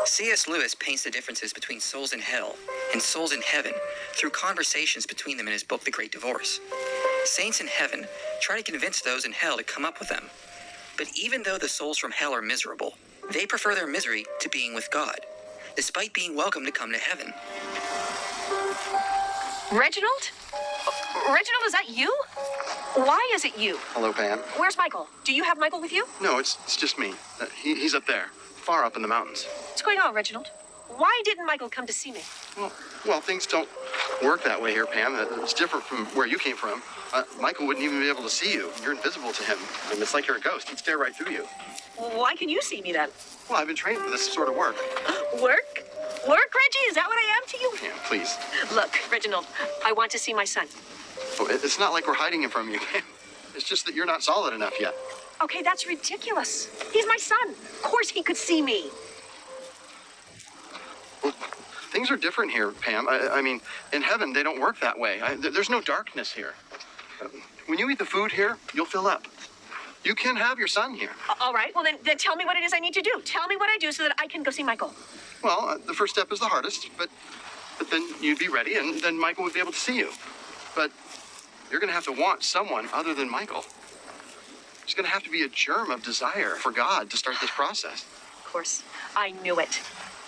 C.S. Lewis paints the differences between souls in hell and souls in heaven through conversations between them in his book, The Great Divorce. Saints in heaven try to convince those in hell to come up with them. But even though the souls from hell are miserable, they prefer their misery to being with God, despite being welcome to come to heaven. Reginald? Reginald, is that you? Why is it you? Hello, Pam. Where's Michael? Do you have Michael with you? No, it's just me. He's up there, far up in the mountains. What's going on, Reginald? Why didn't Michael come to see me? Well, things don't work that way here, Pam. It's different from where you came from. Michael wouldn't even be able to see you. You're invisible to him. And it's like you're a ghost. He'd stare right through you. Why can you see me then? Well, I've been trained for this sort of work. Work? Work, Reggie? Is that what I am to you? Pam, please. Look, Reginald, I want to see my son. Oh, it's not like we're hiding him from you, Pam. It's just that you're not solid enough yet. Okay, that's ridiculous. He's my son. Of course he could see me. Well, things are different here, Pam. I mean, in heaven, they don't work that way. There's no darkness here. When you eat the food here, you'll fill up. You can have your son here. All right, well, then tell me what it is I need to do. Tell me what I do so that I can go see Michael. Well, the first step is the hardest, but then you'd be ready, and then Michael would be able to see you. But you're going to have to want someone other than Michael. There's going to have to be a germ of desire for God to start this process. Of course, I knew it.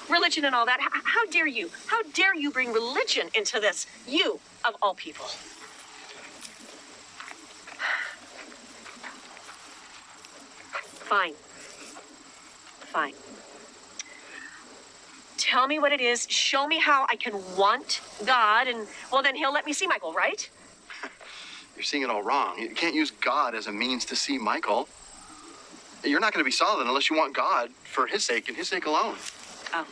Religion and all that. How dare you? How dare you bring religion into this? You, of all people. Fine. Fine. Tell me what it is. Show me how I can want God, and, well, then he'll let me see Michael, right? You're seeing it all wrong. You can't use God as a means to see Michael. You're not going to be solid unless you want God for his sake and his sake alone. Oh.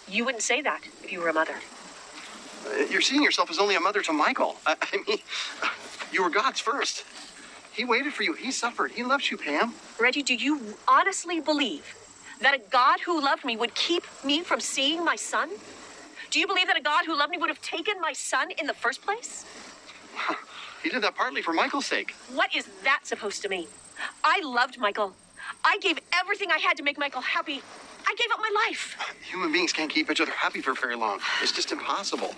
You wouldn't say that if you were a mother. You're seeing yourself as only a mother to Michael. I mean, you were God's first. He waited for you. He suffered. He loves you, Pam. Reggie, do you honestly believe that a God who loved me would keep me from seeing my son? Do you believe that a God who loved me would have taken my son in the first place? He did that partly for Michael's sake. What is that supposed to mean? I loved Michael. I gave everything I had to make Michael happy. I gave up my life. Human beings can't keep each other happy for very long. It's just impossible.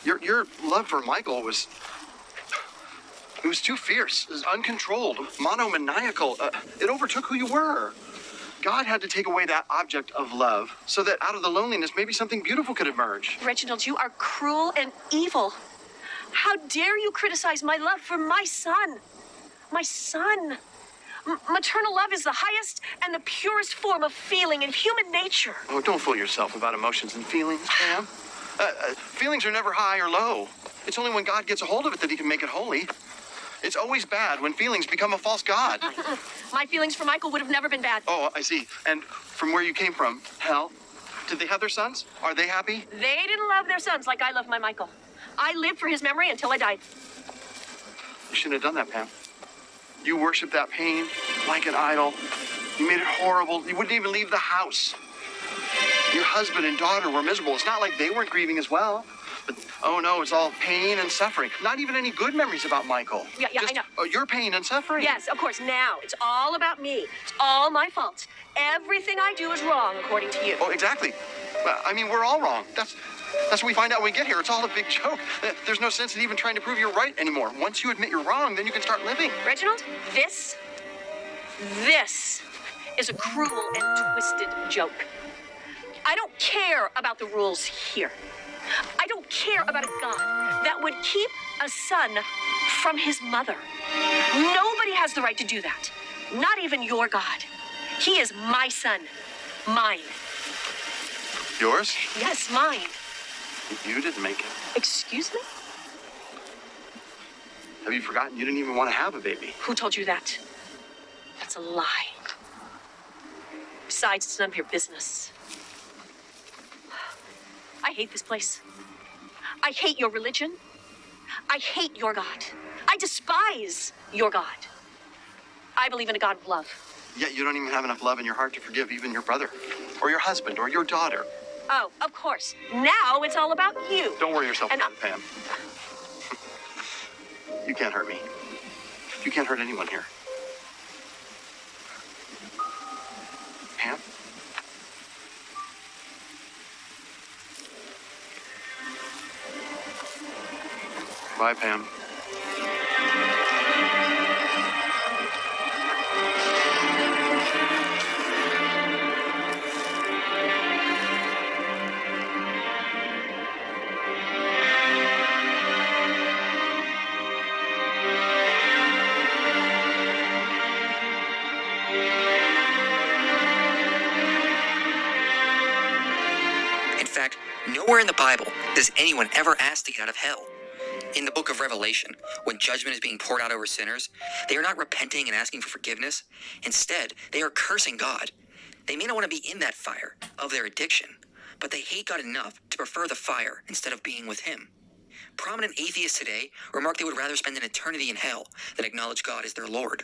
Your love for Michael was too fierce, it was uncontrolled, monomaniacal. It overtook who you were. God had to take away that object of love so that out of the loneliness, maybe something beautiful could emerge. Reginald, you are cruel and evil. How dare you criticize my love for my son? My son. Maternal love is the highest and the purest form of feeling in human nature. Oh, don't fool yourself about emotions and feelings, Pam. Feelings are never high or low. It's only when God gets a hold of it that he can make it holy. It's always bad when feelings become a false god. My feelings for Michael would have never been bad. Oh, I see. And from where you came from, hell, did they have their sons? Are they happy? They didn't love their sons like I love my Michael. I lived for his memory until I died. You shouldn't have done that, Pam. You worshiped that pain like an idol. You made it horrible. You wouldn't even leave the house. Your husband and daughter were miserable. It's not like they weren't grieving as well. But, oh no, it's all pain and suffering. Not even any good memories about Michael. Yeah, Just, I know. Your pain and suffering. Yes, of course. Now, it's all about me. It's all my fault. Everything I do is wrong, according to you. Oh, exactly. Well, I mean, we're all wrong. That's what we find out when we get here. It's all a big joke. There's no sense in even trying to prove you're right anymore. Once you admit you're wrong, then you can start living. Reginald, this is a cruel and twisted joke. I don't care about the rules here. I don't care about a God that would keep a son from his mother. Nobody has the right to do that. Not even your God. He is my son. Mine. Yours? Yes, mine. You didn't make it. Excuse me? Have you forgotten you didn't even want to have a baby? Who told you that? That's a lie. Besides, it's none of your business. I hate this place. I hate your religion. I hate your God. I despise your God. I believe in a God of love. Yet you don't even have enough love in your heart to forgive even your brother, or your husband, or your daughter. Oh, of course. Now it's all about you. Don't worry yourself And about it, Pam. You can't hurt me. You can't hurt anyone here. Pam? Bye, Pam. In fact, nowhere in the Bible does anyone ever ask to get out of hell. In the book of Revelation, when judgment is being poured out over sinners, they are not repenting and asking for forgiveness. Instead, they are cursing God. They may not want to be in that fire of their addiction, but they hate God enough to prefer the fire instead of being with Him. Prominent atheists today remark they would rather spend an eternity in hell than acknowledge God as their Lord.